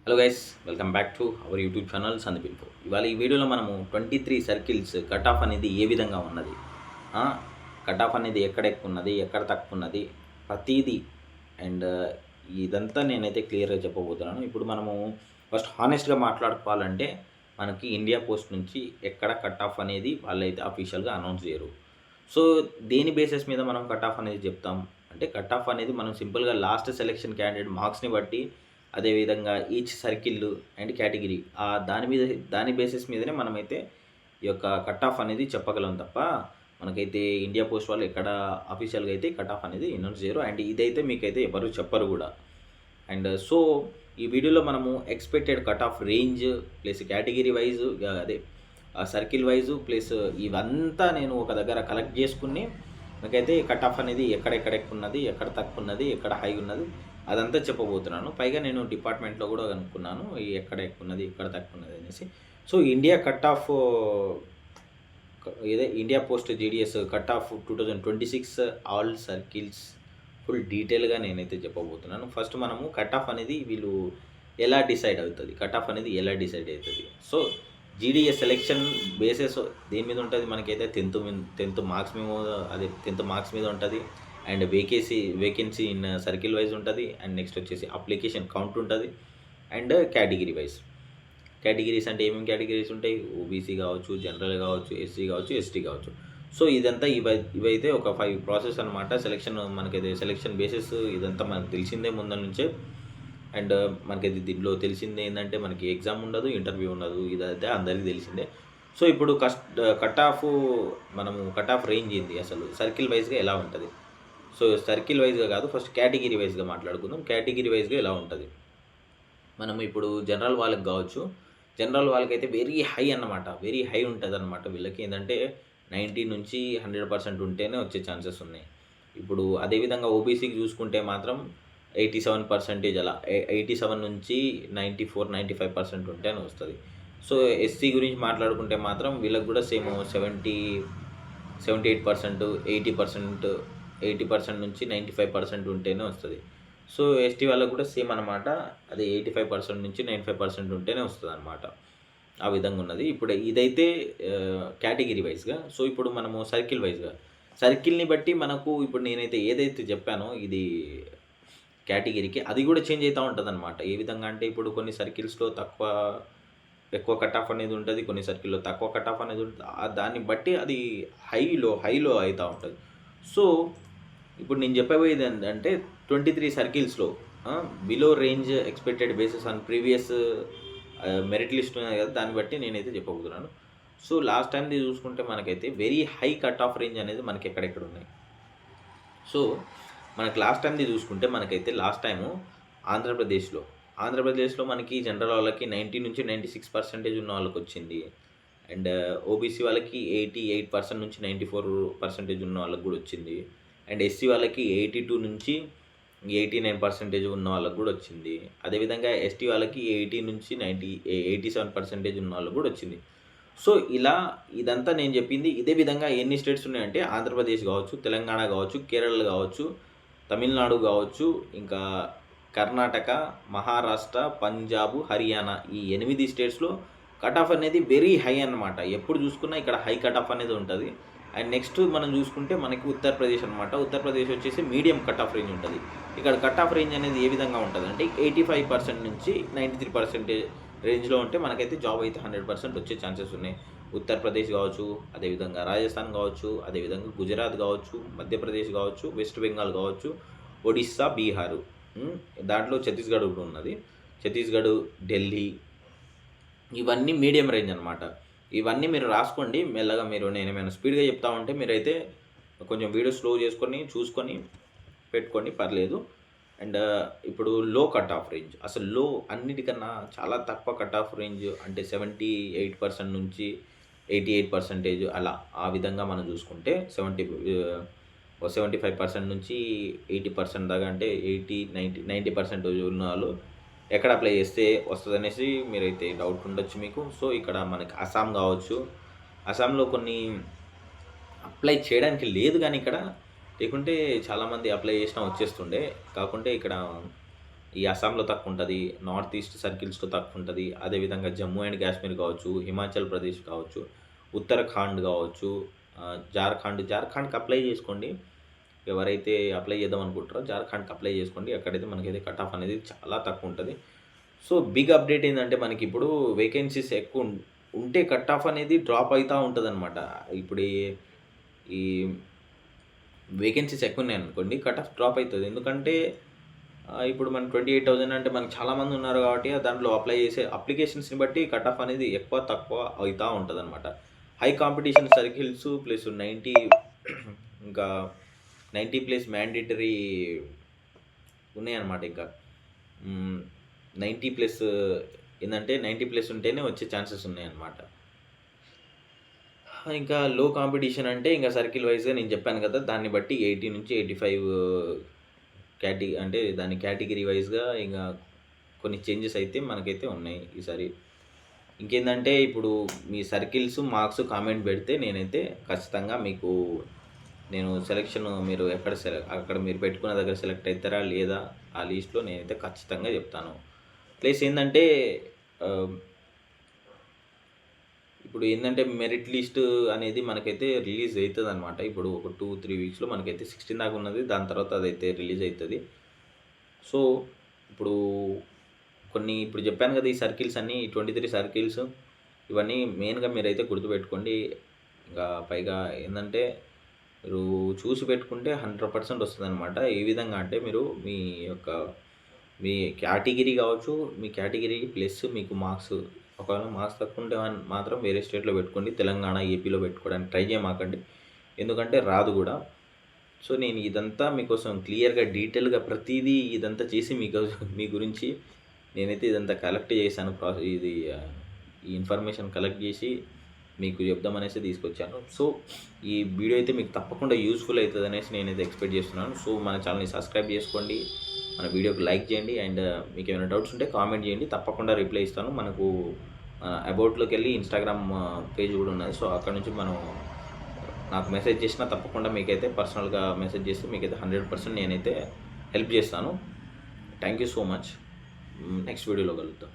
Hello guys, welcome back to our YouTube channel Sandeep info. ఇవాళ ఈ వీడియోలో మనము 23 సర్కిల్స్ కట్ ఆఫ్ అనేది ఏ విధంగా ఉన్నది, కట్ ఆఫ్ అనేది ఎక్కడ ఎక్కువ ఉన్నది, ఎక్కడ తక్కువ ఉన్నది, ప్రతిదీ అండ్ ఇదంతా నేనైతే క్లియర్గా చెప్పబోతున్నాను. ఇప్పుడు మనము ఫస్ట్ హానెస్ట్గా మాట్లాడుకోవాలంటే మనకి ఇండియా పోస్ట్ నుంచి ఎక్కడ కట్ ఆఫ్ అనేది వాళ్ళైతే అఫీషియల్గా అనౌన్స్ చేయరు. సో దేని బేసిస్ మీద మనం కట్ ఆఫ్ అనేది చెప్తాం అంటే, కట్ ఆఫ్ అనేది మనం సింపుల్గా లాస్ట్ సెలెక్షన్ క్యాండిడేట్ మార్క్స్ని బట్టి, అదేవిధంగా ఈచ్ సర్కిల్ అండ్ కేటగిరీ దాని బేసిస్ మీదనే మనమైతే ఈ యొక్క కట్ ఆఫ్ అనేది చెప్పగలం తప్ప, మనకైతే ఇండియా పోస్ట్ వాళ్ళు ఎక్కడ అఫీషియల్గా అయితే కట్ ఆఫ్ అనేది అనౌన్స్ చేయరు. అండ్ ఇదైతే మీకైతే ఎవరు చెప్పరు కూడా. అండ్ సో ఈ వీడియోలో మనము expected cut off range plus category wise, అదే సర్కిల్ వైజు ప్లస్ ఇవంతా నేను ఒక దగ్గర కలెక్ట్ చేసుకుని నాకైతే కట్ ఆఫ్ అనేది ఎక్కడెక్కడ ఎక్కువ ఉన్నది, ఎక్కడ తక్కువ ఉన్నది, ఎక్కడ హై ఉన్నది, అదంతా చెప్పబోతున్నాను. పైగా నేను డిపార్ట్మెంట్లో కూడా కనుక్కున్నాను ఎక్కడ ఎక్కువ ఉన్నది, ఎక్కడ తక్కువ ఉన్నది అనేసి. సో ఇండియా కట్ ఆఫ్ ఇదే India post GDS cut off 2026 all circles full డీటెయిల్గా నేనైతే చెప్పబోతున్నాను. ఫస్ట్ మనము కట్ ఆఫ్ అనేది వీళ్ళు ఎలా డిసైడ్ అవుతుంది, కట్ ఆఫ్ అనేది ఎలా డిసైడ్ అవుతుంది. సో జీడిఎస్ సెలెక్షన్ బేసెస్ దేని మీద ఉంటుంది, మనకైతే 10th మార్క్స్ మీద, అదే 10th మార్క్స్ మీద ఉంటుంది. And vacancy in circle wise ఉంటుంది. అండ్ నెక్స్ట్ వచ్చేసి అప్లికేషన్ కౌంట్ ఉంటుంది. అండ్ కేటగిరీస్ అంటే ఏమేమి కేటగిరీస్ ఉంటాయి, ఓబీసీ కావచ్చు, జనరల్ కావచ్చు, ఎస్సీ కావచ్చు, ఎస్టీ కావచ్చు. సో ఇదంతా ఇవైతే ఒక 5 ప్రాసెస్ అనమాట. సెలెక్షన్ మనకైతే సెలెక్షన్ బేసిస్ ఇదంతా మనకు తెలిసిందే ముందర నుంచే. అండ్ మనకైతే దీంట్లో తెలిసిందే ఏంటంటే మనకి ఎగ్జామ్ ఉండదు, ఇంటర్వ్యూ ఉండదు, ఇదైతే అందరికీ తెలిసిందే. సో ఇప్పుడు కట్ ఆఫ్ రేంజ్ ఏంది, అసలు సర్కిల్ వైజ్గా ఎలా ఉంటుంది. సో సర్కిల్ వైజ్గా కాదు, ఫస్ట్ కేటగిరీ వైజ్గా మాట్లాడుకుందాం. కేటగిరీ వైజ్గా ఎలా ఉంటుంది, మనం ఇప్పుడు జనరల్ వాళ్ళకి కావచ్చు, జనరల్ వాళ్ళకైతే వెరీ హై అన్నమాట, వెరీ హై ఉంటుంది అనమాట. వీళ్ళకి ఏంటంటే 90 నుంచి 100% ఉంటేనే వచ్చే ఛాన్సెస్ ఉన్నాయి. ఇప్పుడు అదేవిధంగా ఓబీసీకి చూసుకుంటే మాత్రం 87% అలా 87 నుంచి 94-95% ఉంటేనే వస్తుంది. సో ఎస్సీ గురించి మాట్లాడుకుంటే మాత్రం వీళ్ళకి కూడా సేమ్ 78%, 80% నుంచి 95% ఉంటేనే వస్తుంది. సో ఎస్టీ వాళ్ళకు కూడా సేమ్ అనమాట, అది 85% నుంచి 95% ఉంటేనే వస్తుంది అనమాట. ఆ విధంగా ఉన్నది. ఇప్పుడు ఇదైతే కేటగిరీ వైజ్గా. సో ఇప్పుడు మనము సర్కిల్ వైజ్గా, సర్కిల్ని బట్టి మనకు ఇప్పుడు నేనైతే ఏదైతే చెప్పానో ఇది కేటగిరీకి, అది కూడా చేంజ్ అవుతూ ఉంటుంది అనమాట. ఏ విధంగా అంటే, ఇప్పుడు కొన్ని సర్కిల్స్లో ఎక్కువ కట్ ఆఫ్ అనేది ఉంటుంది, కొన్ని సర్కిల్లో తక్కువ కట్ ఆఫ్ అనేది ఉంటుంది. దాన్ని బట్టి అది హైలో అవుతూ ఉంటుంది. సో ఇప్పుడు నేను చెప్పబోయేది ఏంటంటే 23 సర్కిల్స్లో below range expected basis on previous merit list ఉన్నాయి కదా, దాన్ని బట్టి నేనైతే చెప్పబోతున్నాను. సో లాస్ట్ టైంది చూసుకుంటే మనకైతే very high cut off range అనేది మనకి ఎక్కడెక్కడ ఉన్నాయి. సో మనకి లాస్ట్ టైంది చూసుకుంటే మనకైతే లాస్ట్ టైము ఆంధ్రప్రదేశ్లో మనకి జనరల్ వాళ్ళకి 90 నుంచి 96% ఉన్న వాళ్ళకి వచ్చింది. అండ్ ఓబీసీ వాళ్ళకి 88% నుంచి 94% ఉన్న వాళ్ళకి కూడా వచ్చింది. అండ్ ఎస్సీ వాళ్ళకి 82 నుంచి 89% ఉన్న వాళ్ళకి కూడా వచ్చింది. అదేవిధంగా ఎస్టీ వాళ్ళకి 80 నుంచి 87% ఉన్న వాళ్ళకి కూడా వచ్చింది. సో ఇదంతా నేను చెప్పింది ఇదే విధంగా ఎన్ని స్టేట్స్ ఉన్నాయంటే, ఆంధ్రప్రదేశ్ కావచ్చు, తెలంగాణ కావచ్చు, కేరళ కావచ్చు, తమిళనాడు కావచ్చు, ఇంకా కర్ణాటక, మహారాష్ట్ర, పంజాబ్, హర్యానా, ఈ 8 స్టేట్స్లో కట్ ఆఫ్ అనేది వెరీ హై అన్నమాట. ఎప్పుడు చూసుకున్నా ఇక్కడ హై కట్ ఆఫ్ అనేది ఉంటుంది. అండ్ నెక్స్ట్ మనం చూసుకుంటే మనకి ఉత్తరప్రదేశ్ అనమాట. ఉత్తరప్రదేశ్ వచ్చేసి మీడియం కట్ ఆఫ్ రేంజ్ ఉంటుంది. ఇక్కడ కట్ ఆఫ్ రేంజ్ అనేది ఏ విధంగా ఉంటుంది అంటే, 85% నుంచి 93% రేంజ్లో ఉంటే మనకైతే జాబ్ అయితే 100% వచ్చే ఛాన్సెస్ ఉన్నాయి. ఉత్తరప్రదేశ్ కావచ్చు, అదేవిధంగా రాజస్థాన్ కావచ్చు, అదేవిధంగా గుజరాత్ కావచ్చు, మధ్యప్రదేశ్ కావచ్చు, వెస్ట్ బెంగాల్ కావచ్చు, ఒడిస్సా, బీహారు, దాంట్లో ఛత్తీస్గఢ్ కూడా ఉన్నది. ఛత్తీస్గఢ్, ఢిల్లీ, ఇవన్నీ మీడియం రేంజ్ అనమాట. ఇవన్నీ మీరు రాసుకోండి మెల్లగా. నేను ఏమైనా స్పీడ్గా చెప్తా ఉంటే మీరైతే కొంచెం వీడియో స్లో చేసుకొని చూసుకొని పెట్టుకోండి, పర్లేదు. అండ్ ఇప్పుడు లో కట్ ఆఫ్ రేంజ్, అసలు లో అన్నిటికన్నా చాలా తక్కువ కట్ ఆఫ్ రేంజ్ అంటే 78% నుంచి 88% అలా, ఆ విధంగా మనం చూసుకుంటే 75% నుంచి 80% దాకా, అంటే 90% ఉన్న వాళ్ళు ఎక్కడ అప్లై చేస్తే వస్తుంది అనేసి మీరైతే డౌట్ ఉండొచ్చు మీకు. సో ఇక్కడ మనకి అస్సాం కావచ్చు, అస్సాంలో కొన్ని అప్లై చేయడానికి లేదు, కానీ ఇక్కడ లేకుంటే చాలామంది అప్లై చేసినా వచ్చేస్తుండే. కాకుంటే ఇక్కడ ఈ అస్సాంలో తక్కువ ఉంటుంది, నార్త్ ఈస్ట్ సర్కిల్స్లో తక్కువ ఉంటుంది. అదేవిధంగా జమ్మూ అండ్ కాశ్మీర్ కావచ్చు, హిమాచల్ ప్రదేశ్ కావచ్చు, ఉత్తరాఖండ్ కావచ్చు, జార్ఖండ్కి అప్లై చేసుకోండి. ఎవరైతే అప్లై చేద్దాం అనుకుంటారో జార్ఖండ్కి అప్లై చేసుకోండి. అక్కడైతే మనకైతే కట్ ఆఫ్ అనేది చాలా తక్కువ ఉంటుంది. సో బిగ్ అప్డేట్ ఏంటంటే మనకి ఇప్పుడు వేకెన్సీస్ ఎక్కువ ఉంటే కట్ ఆఫ్ అనేది డ్రాప్ అవుతూ ఉంటుంది అనమాట. ఇప్పుడు ఈ వేకెన్సీస్ ఎక్కువ ఉన్నాయి అనుకోండి, కట్ ఆఫ్ డ్రాప్ అవుతుంది. ఎందుకంటే ఇప్పుడు మన 28,000 అంటే మనకు చాలామంది ఉన్నారు కాబట్టి దాంట్లో అప్లై చేసే అప్లికేషన్స్ని బట్టి కట్ ఆఫ్ అనేది ఎక్కువ తక్కువ అవుతూ ఉంటుంది అనమాట. హై కాంపిటీషన్ సర్కిల్స్ ప్లస్ 90 ఇంకా 90 ప్లస్ మ్యాండేటరీ ఉన్నాయన్నమాట. ఇంకా 90 ప్లస్ ఏంటంటే 90 ప్లస్ ఉంటేనే వచ్చే ఛాన్సెస్ ఉన్నాయన్నమాట. ఇంకా లో కాంపిటీషన్ అంటే ఇంకా సర్కిల్ వైజ్గా నేను చెప్పాను కదా, దాన్ని బట్టి 80 నుంచి 85 అంటే దాని కేటగిరీ వైజ్గా ఇంకా కొన్ని చేంజెస్ అయితే మనకైతే ఉన్నాయి ఈసారి. ఇంకేంటంటే ఇప్పుడు మీ సర్కిల్స్ మార్క్స్ కామెంట్ పెడితే నేనైతే ఖచ్చితంగా మీకు నేను సెలెక్షన్ మీరు అక్కడ మీరు పెట్టుకున్న దగ్గర సెలెక్ట్ అవుతారా లేదా ఆ లిస్ట్లో నేనైతే ఖచ్చితంగా చెప్తాను. ప్లస్ ఏంటంటే ఇప్పుడు ఏంటంటే మెరిట్ లిస్ట్ అనేది మనకైతే రిలీజ్ అవుతుంది అనమాట. ఇప్పుడు ఒక 2-3 వీక్స్లో మనకైతే 16 దాకా ఉన్నది. దాని తర్వాత అదైతే రిలీజ్ అవుతుంది. సో ఇప్పుడు ఇప్పుడు చెప్పాను కదా, ఈ సర్కిల్స్ అన్నీ 23 సర్కిల్స్ ఇవన్నీ మెయిన్గా మీరైతే గుర్తుపెట్టుకోండి. ఇంకా పైగా ఏంటంటే మీరు చూసి పెట్టుకుంటే 100% వస్తుంది అనమాట. ఏ విధంగా అంటే మీరు మీ కేటగిరీ కావచ్చు, మీ కేటగిరీ ప్లస్ మీకు మార్క్స్, ఒకవేళ మార్క్స్ తక్కువ ఉంటే మాత్రం వేరే స్టేట్లో పెట్టుకోండి. తెలంగాణ, ఏపీలో పెట్టుకోవడానికి ట్రై చేయమాకండి, ఎందుకంటే రాదు కూడా. సో నేను ఇదంతా మీకోసం క్లియర్గా డీటెయిల్గా ప్రతిదీ ఇదంతా చేసి మీ గురించి నేనైతే ఇదంతా కలెక్ట్ చేశాను. ఈ ఇన్ఫర్మేషన్ కలెక్ట్ చేసి మీకు చెప్దామనేసి తీసుకొచ్చాను. సో ఈ వీడియో అయితే మీకు తప్పకుండా యూస్ఫుల్ అవుతుంది అనేసి నేనైతే ఎక్స్పెక్ట్ చేస్తున్నాను. సో మన ఛానల్ని సబ్స్క్రైబ్ చేసుకోండి, మన వీడియోకి లైక్ చేయండి, అండ్ మీకు ఏమైనా డౌట్స్ ఉంటే కామెంట్ చేయండి, తప్పకుండా రిప్లై ఇస్తాను. మనకు అబౌట్లోకి వెళ్ళి ఇన్స్టాగ్రామ్ పేజ్ కూడా ఉన్నది. సో అక్కడ నుంచి నాకు మెసేజ్ చేసినా తప్పకుండా మీకైతే పర్సనల్గా మెసేజ్ చేస్తే మీకైతే 100% నేనైతే హెల్ప్ చేస్తాను. Thank you so much. Next వీడియోలో కలుద్దాం.